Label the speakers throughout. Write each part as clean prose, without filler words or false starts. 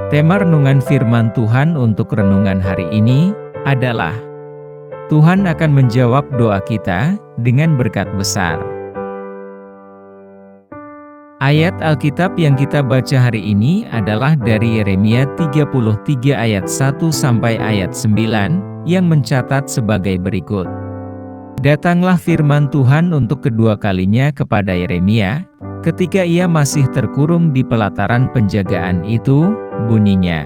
Speaker 1: Tema renungan firman Tuhan untuk renungan hari ini adalah Tuhan akan menjawab doa kita dengan berkat besar. Ayat Alkitab yang kita baca hari ini adalah dari Yeremia 33 ayat 1 sampai ayat 9 yang mencatat sebagai berikut. Datanglah firman Tuhan untuk kedua kalinya kepada Yeremia, ketika ia masih terkurung di pelataran penjagaan itu, bunyinya.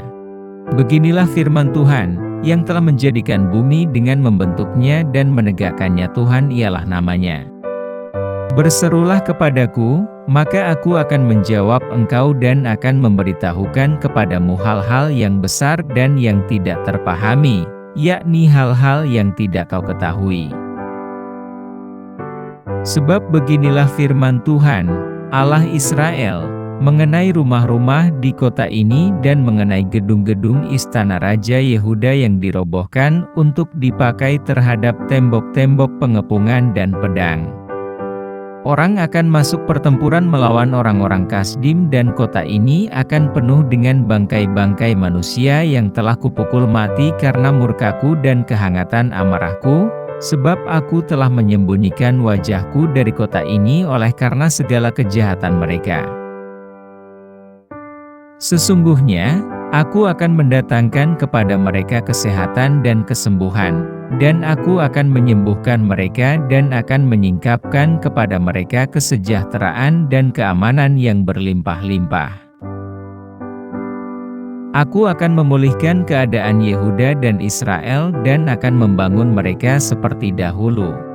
Speaker 1: Beginilah firman Tuhan, yang telah menjadikan bumi dengan membentuknya dan menegakkannya Tuhan ialah namanya. Berserulah kepadaku, maka aku akan menjawab engkau dan akan memberitahukan kepadamu hal-hal yang besar dan yang tidak terpahami, yakni hal-hal yang tidak kau ketahui. Sebab beginilah firman Tuhan, Allah Israel, mengenai rumah-rumah di kota ini dan mengenai gedung-gedung istana Raja Yehuda yang dirobohkan untuk dipakai terhadap tembok-tembok pengepungan dan pedang. Orang akan masuk pertempuran melawan orang-orang Kasdim dan kota ini akan penuh dengan bangkai-bangkai manusia yang telah kupukul mati karena murkaku dan kehangatan amarahku, sebab aku telah menyembunyikan wajahku dari kota ini oleh karena segala kejahatan mereka. Sesungguhnya, aku akan mendatangkan kepada mereka kesehatan dan kesembuhan, dan aku akan menyembuhkan mereka dan akan menyingkapkan kepada mereka kesejahteraan dan keamanan yang berlimpah-limpah. Aku akan memulihkan keadaan Yehuda dan Israel dan akan membangun mereka seperti dahulu.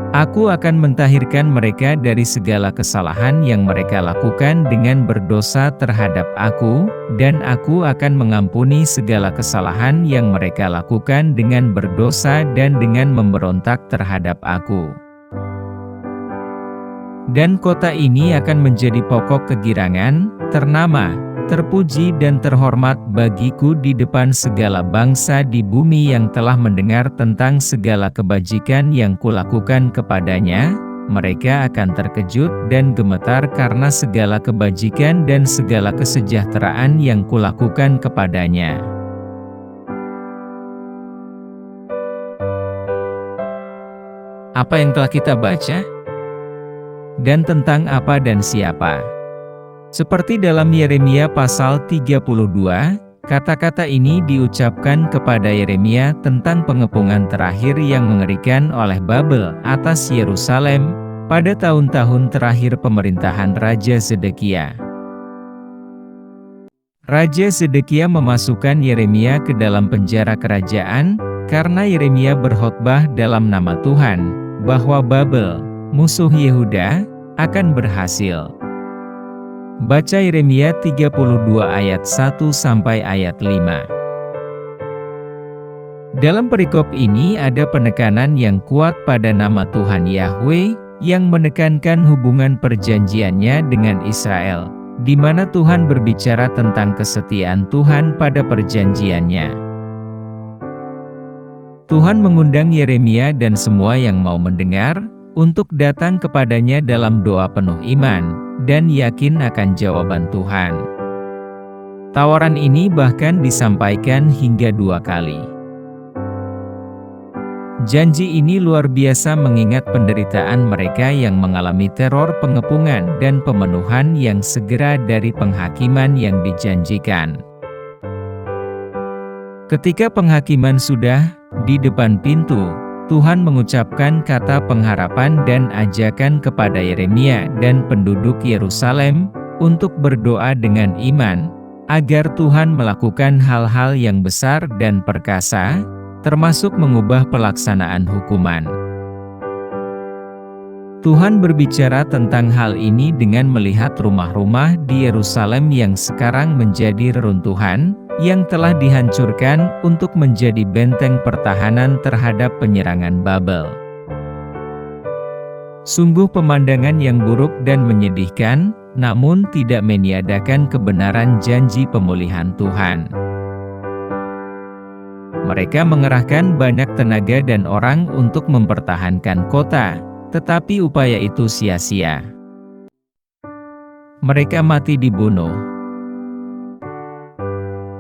Speaker 1: Aku akan mentahirkan mereka dari segala kesalahan yang mereka lakukan dengan berdosa terhadap aku, dan aku akan mengampuni segala kesalahan yang mereka lakukan dengan berdosa dan dengan memberontak terhadap aku. Dan kota ini akan menjadi pokok kegirangan, ternama, terpuji dan terhormat bagiku di depan segala bangsa di bumi yang telah mendengar tentang segala kebajikan yang kulakukan kepadanya. Mereka akan terkejut dan gemetar karena segala kebajikan dan segala kesejahteraan yang kulakukan kepadanya. Apa yang telah kita baca? Dan tentang apa dan siapa? Seperti dalam Yeremia pasal 32, kata-kata ini diucapkan kepada Yeremia tentang pengepungan terakhir yang mengerikan oleh Babel atas Yerusalem pada tahun-tahun terakhir pemerintahan Raja Zedekia. Raja Zedekia memasukkan Yeremia ke dalam penjara kerajaan karena Yeremia berkhotbah dalam nama Tuhan bahwa Babel, musuh Yehuda, akan berhasil. Baca Yeremia 32 ayat 1 sampai ayat 5. Dalam perikop ini ada penekanan yang kuat pada nama Tuhan Yahweh yang menekankan hubungan perjanjiannya dengan Israel, di mana Tuhan berbicara tentang kesetiaan Tuhan pada perjanjiannya. Tuhan mengundang Yeremia dan semua yang mau mendengar untuk datang kepadanya dalam doa penuh iman dan yakin akan jawaban Tuhan. Tawaran ini bahkan disampaikan hingga 2 kali. Janji ini luar biasa mengingat penderitaan mereka yang mengalami teror pengepungan dan pemenuhan yang segera dari penghakiman yang dijanjikan. Ketika penghakiman sudah di depan pintu, Tuhan mengucapkan kata pengharapan dan ajakan kepada Yeremia dan penduduk Yerusalem untuk berdoa dengan iman, agar Tuhan melakukan hal-hal yang besar dan perkasa, termasuk mengubah pelaksanaan hukuman. Tuhan berbicara tentang hal ini dengan melihat rumah-rumah di Yerusalem yang sekarang menjadi reruntuhan, yang telah dihancurkan untuk menjadi benteng pertahanan terhadap penyerangan Babel. Sungguh pemandangan yang buruk dan menyedihkan, namun tidak meniadakan kebenaran janji pemulihan Tuhan. Mereka mengerahkan banyak tenaga dan orang untuk mempertahankan kota, tetapi upaya itu sia-sia. Mereka mati dibunuh.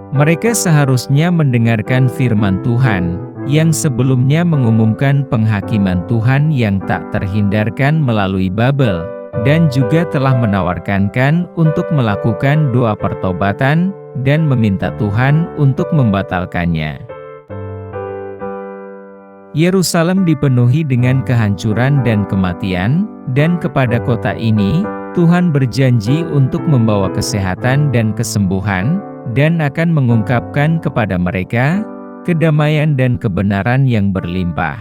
Speaker 1: Mereka seharusnya mendengarkan firman Tuhan, yang sebelumnya mengumumkan penghakiman Tuhan yang tak terhindarkan melalui Babel, dan juga telah menawarkan untuk melakukan doa pertobatan, dan meminta Tuhan untuk membatalkannya. Yerusalem dipenuhi dengan kehancuran dan kematian, dan kepada kota ini, Tuhan berjanji untuk membawa kesehatan dan kesembuhan, dan akan mengungkapkan kepada mereka kedamaian dan kebenaran yang berlimpah.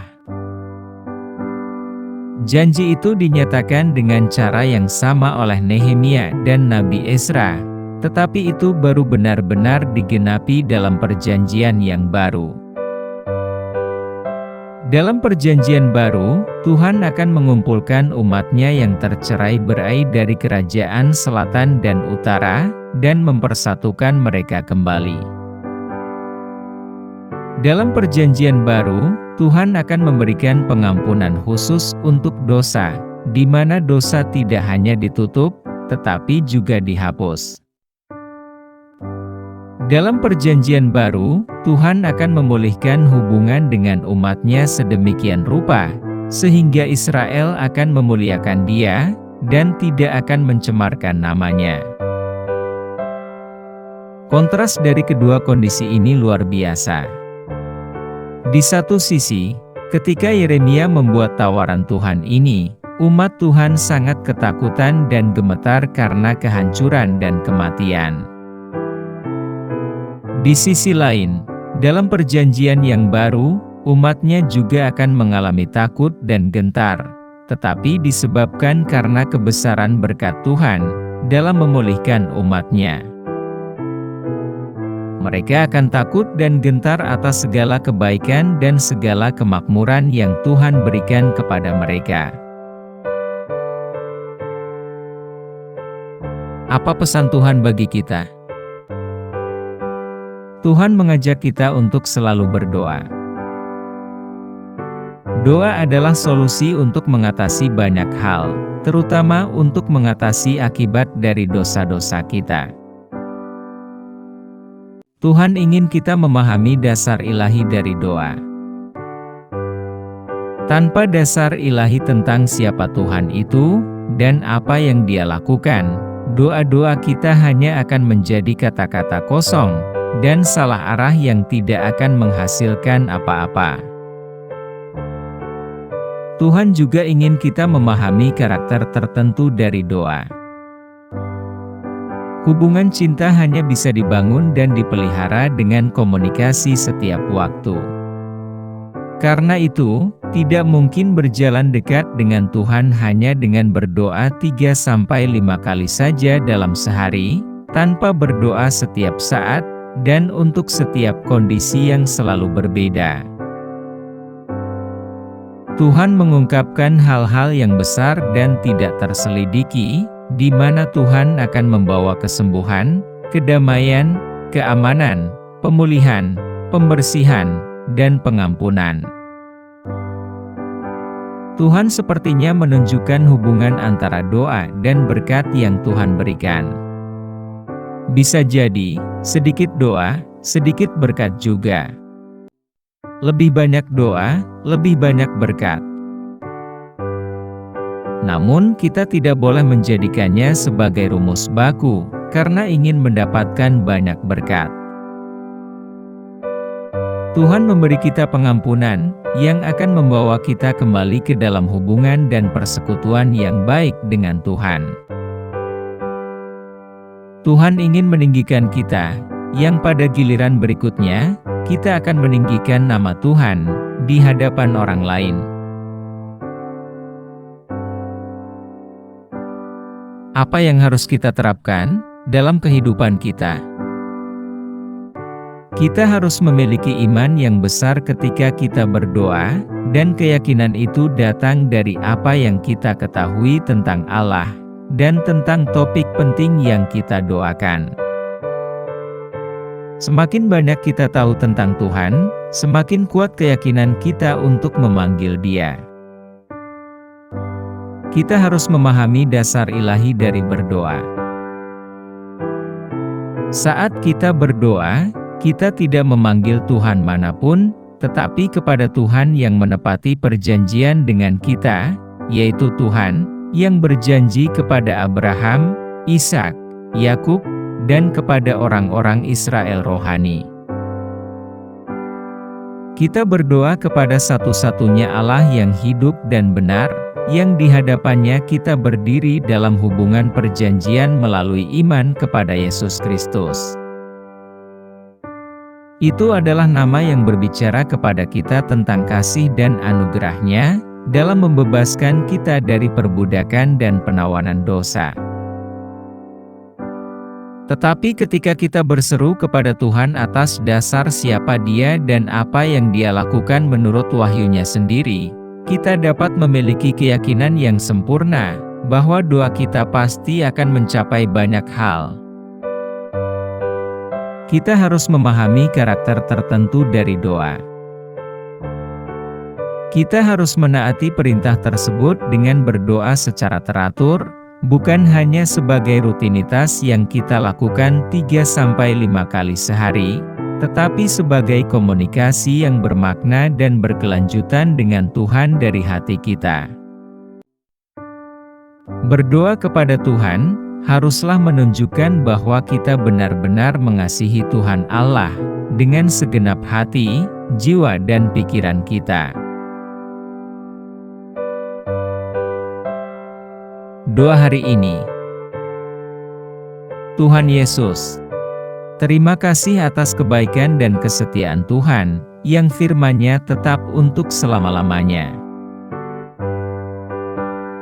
Speaker 1: Janji itu dinyatakan dengan cara yang sama oleh Nehemia dan Nabi Ezra, tetapi itu baru benar-benar digenapi dalam perjanjian yang baru. Dalam perjanjian baru, Tuhan akan mengumpulkan umat-Nya yang tercerai-berai dari kerajaan selatan dan utara, dan mempersatukan mereka kembali. Dalam perjanjian baru, Tuhan akan memberikan pengampunan khusus untuk dosa, di mana dosa tidak hanya ditutup, tetapi juga dihapus. Dalam perjanjian baru, Tuhan akan memulihkan hubungan dengan umat-Nya sedemikian rupa, sehingga Israel akan memuliakan Dia, dan tidak akan mencemarkan nama-Nya. Kontras dari kedua kondisi ini luar biasa. Di satu sisi, ketika Yeremia membuat tawaran Tuhan ini, umat Tuhan sangat ketakutan dan gemetar karena kehancuran dan kematian. Di sisi lain, dalam perjanjian yang baru, umat-Nya juga akan mengalami takut dan gentar, tetapi disebabkan karena kebesaran berkat Tuhan dalam memulihkan umat-Nya. Mereka akan takut dan gentar atas segala kebaikan dan segala kemakmuran yang Tuhan berikan kepada mereka. Apa pesan Tuhan bagi kita? Tuhan mengajak kita untuk selalu berdoa. Doa adalah solusi untuk mengatasi banyak hal, terutama untuk mengatasi akibat dari dosa-dosa kita. Tuhan ingin kita memahami dasar ilahi dari doa. Tanpa dasar ilahi tentang siapa Tuhan itu, dan apa yang Dia lakukan, doa-doa kita hanya akan menjadi kata-kata kosong, dan salah arah yang tidak akan menghasilkan apa-apa. Tuhan juga ingin kita memahami karakter tertentu dari doa. Hubungan cinta hanya bisa dibangun dan dipelihara dengan komunikasi setiap waktu. Karena itu, tidak mungkin berjalan dekat dengan Tuhan hanya dengan berdoa 3-5 kali saja dalam sehari, tanpa berdoa setiap saat, dan untuk setiap kondisi yang selalu berbeda. Tuhan mengungkapkan hal-hal yang besar dan tidak terselidiki, di mana Tuhan akan membawa kesembuhan, kedamaian, keamanan, pemulihan, pembersihan, dan pengampunan. Tuhan sepertinya menunjukkan hubungan antara doa dan berkat yang Tuhan berikan. Bisa jadi, sedikit doa, sedikit berkat juga. Lebih banyak doa, lebih banyak berkat. Namun kita tidak boleh menjadikannya sebagai rumus baku, karena ingin mendapatkan banyak berkat. Tuhan memberi kita pengampunan, yang akan membawa kita kembali ke dalam hubungan dan persekutuan yang baik dengan Tuhan. Tuhan ingin meninggikan kita, yang pada giliran berikutnya, kita akan meninggikan nama Tuhan, di hadapan orang lain. Apa yang harus kita terapkan dalam kehidupan kita? Kita harus memiliki iman yang besar ketika kita berdoa, dan keyakinan itu datang dari apa yang kita ketahui tentang Allah, dan tentang topik penting yang kita doakan. Semakin banyak kita tahu tentang Tuhan, semakin kuat keyakinan kita untuk memanggil Dia. Kita harus memahami dasar ilahi dari berdoa. Saat kita berdoa, Kita tidak memanggil Tuhan manapun, tetapi kepada Tuhan yang menepati perjanjian dengan kita, yaitu Tuhan yang berjanji kepada Abraham, Ishak, Yakub, dan kepada orang-orang Israel rohani. Kita berdoa kepada satu-satunya Allah yang hidup dan benar, yang di hadapannya kita berdiri dalam hubungan perjanjian melalui iman kepada Yesus Kristus. Itu adalah nama yang berbicara kepada kita tentang kasih dan anugerah-Nya, dalam membebaskan kita dari perbudakan dan penawanan dosa. Tetapi ketika kita berseru kepada Tuhan atas dasar siapa Dia dan apa yang Dia lakukan menurut wahyu-Nya sendiri, kita dapat memiliki keyakinan yang sempurna, bahwa doa kita pasti akan mencapai banyak hal. Kita harus memahami karakter tertentu dari doa. Kita harus menaati perintah tersebut dengan berdoa secara teratur, bukan hanya sebagai rutinitas yang kita lakukan 3-5 kali sehari, tetapi sebagai komunikasi yang bermakna dan berkelanjutan dengan Tuhan dari hati kita. Berdoa kepada Tuhan haruslah menunjukkan bahwa kita benar-benar mengasihi Tuhan Allah dengan segenap hati, jiwa, dan pikiran kita. Doa hari ini. Tuhan Yesus, terima kasih atas kebaikan dan kesetiaan Tuhan, yang firman-Nya tetap untuk selama-lamanya.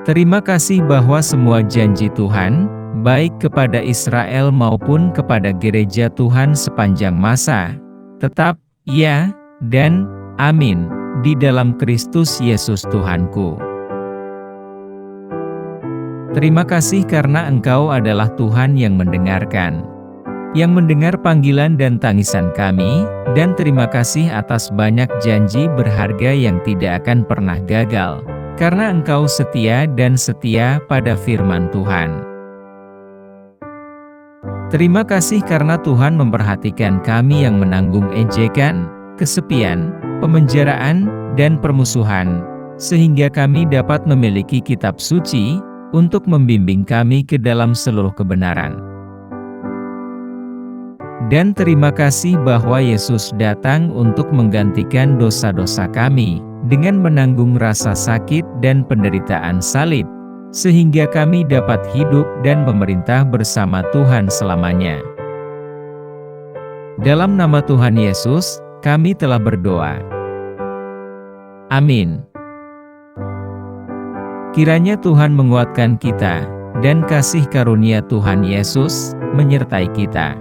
Speaker 1: Terima kasih bahwa semua janji Tuhan, baik kepada Israel maupun kepada gereja Tuhan sepanjang masa, tetap ya dan amin di dalam Kristus Yesus Tuhanku. Terima kasih karena Engkau adalah Tuhan yang mendengarkan, yang mendengar panggilan dan tangisan kami, dan terima kasih atas banyak janji berharga yang tidak akan pernah gagal, karena Engkau setia dan setia pada firman Tuhan. Terima kasih karena Tuhan memperhatikan kami yang menanggung ejekan, kesepian, pemenjaraan, dan permusuhan, sehingga kami dapat memiliki kitab suci untuk membimbing kami ke dalam seluruh kebenaran. Dan terima kasih bahwa Yesus datang untuk menggantikan dosa-dosa kami, dengan menanggung rasa sakit dan penderitaan salib, sehingga kami dapat hidup dan memerintah bersama Tuhan selamanya. Dalam nama Tuhan Yesus, kami telah berdoa. Amin. Kiranya Tuhan menguatkan kita, dan kasih karunia Tuhan Yesus menyertai kita.